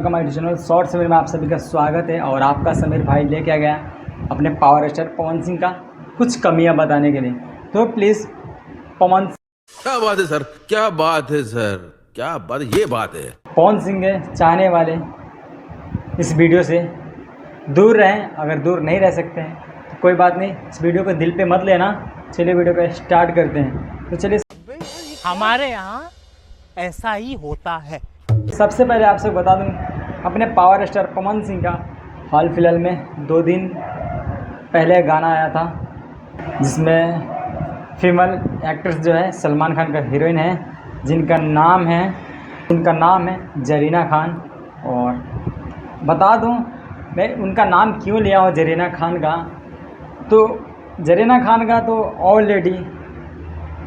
Welcome my channel short Sameer में आप सभी का स्वागत है। और आपका समीर भाई लेके आ गया अपने पावर स्टार पवन सिंह का कुछ कमियां बताने के लिए। तो प्लीज़ पवन, क्या बात है सर, क्या बात है सर, क्या बात, ये बात है। पवन सिंह के चाहने वाले इस वीडियो से दूर रहें। अगर दूर नहीं रह सकते हैं तो कोई बात नहीं, इस वीडियो को दिल पे मत लेना। चलिए वीडियो को स्टार्ट करते हैं। तो चलिए, हमारे यहाँ ऐसा ही होता है। सबसे पहले आपसे बता दूं, अपने पावर स्टार पवन सिंह का हाल फिलहाल में 2 दिन पहले गाना आया था जिसमें फीमेल एक्ट्रेस जो है सलमान खान का हीरोइन है, जिनका नाम है जरीना खान। और बता दूं मैं उनका नाम क्यों लिया हूँ जरीना खान का। तो जरीना खान का तो ऑलरेडी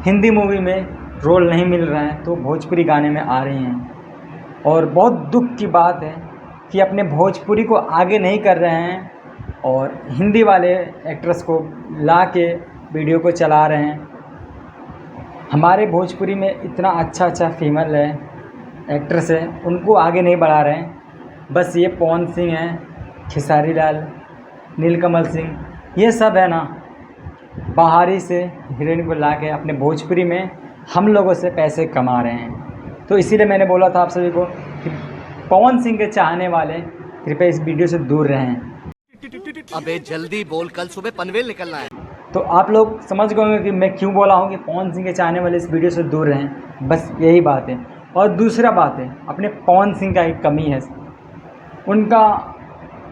हिंदी मूवी में रोल नहीं मिल रहा है, तो भोजपुरी गाने में आ रही हैं। और बहुत दुख की बात है कि अपने भोजपुरी को आगे नहीं कर रहे हैं और हिंदी वाले एक्ट्रेस को ला के वीडियो को चला रहे हैं। हमारे भोजपुरी में इतना अच्छा फीमेल है, एक्ट्रेस है, उनको आगे नहीं बढ़ा रहे हैं। बस ये पवन सिंह हैं, खेसारी लाल, नीलकमल सिंह, ये सब है ना, बाहरी से हीरोइन को ला के अपने भोजपुरी में हम लोगों से पैसे कमा रहे हैं। तो इसीलिए मैंने बोला था आप सभी को कि पवन सिंह के चाहने वाले कृपया इस वीडियो से दूर रहें। अबे जल्दी बोल, कल सुबह पनवेल निकलना है। तो आप लोग समझ गए होंगे कि मैं क्यों बोला हूँ कि पवन सिंह के चाहने वाले इस वीडियो से दूर रहें। बस यही बात है। और दूसरा बात है, अपने पवन सिंह का एक कमी है, उनका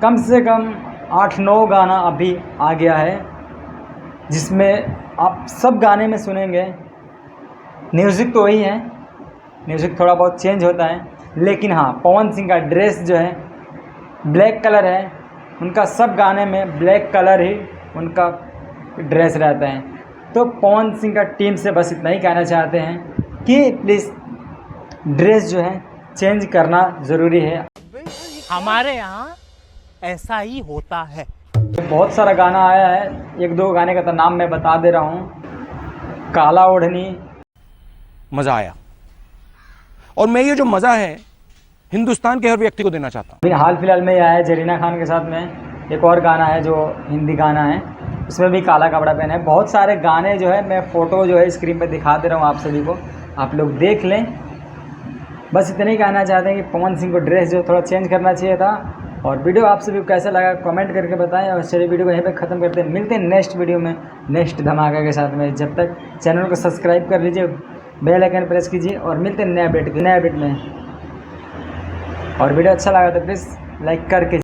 कम से कम 8-9 गाना अभी आ गया है जिसमें आप सब गाने में सुनेंगे म्यूज़िक तो वही है, म्यूज़िक थोड़ा बहुत चेंज होता है, लेकिन हाँ, पवन सिंह का ड्रेस जो है ब्लैक कलर है। उनका सब गाने में ब्लैक कलर ही उनका ड्रेस रहता है। तो पवन सिंह का टीम से बस इतना ही कहना चाहते हैं कि प्लीज़ ड्रेस जो है चेंज करना ज़रूरी है। हमारे यहाँ ऐसा ही होता है। बहुत सारा गाना आया है, 1-2 गाने का तो नाम मैं बता दे रहा हूँ। काला ओढ़नी, मज़ा आया, और मैं ये जो मज़ा है हिंदुस्तान के हर व्यक्ति को देना चाहता हूँ। अभी हाल फिलहाल में ही आया है जरीना खान के साथ में एक और गाना है जो हिंदी गाना है, उसमें भी काला कपड़ा पहना है। बहुत सारे गाने जो है मैं फ़ोटो जो है स्क्रीन पर दिखा दे रहा हूँ आप सभी को, आप लोग देख लें। बस इतना ही कहना चाहते हैं कि पवन सिंह को ड्रेस जो थोड़ा चेंज करना चाहिए था। और वीडियो आप सभी को कैसा लगा कमेंट करके बताएं। और चलिए वीडियो को यहीं पे ख़त्म करते हैं, मिलते हैं नेक्स्ट वीडियो में नेक्स्ट धमाका के साथ में। जब तक चैनल को सब्सक्राइब कर लीजिए, बेल आइकन प्रेस कीजिए और मिलते हैं नए अपडेट में। और वीडियो अच्छा लगा तो प्लीज़ लाइक करके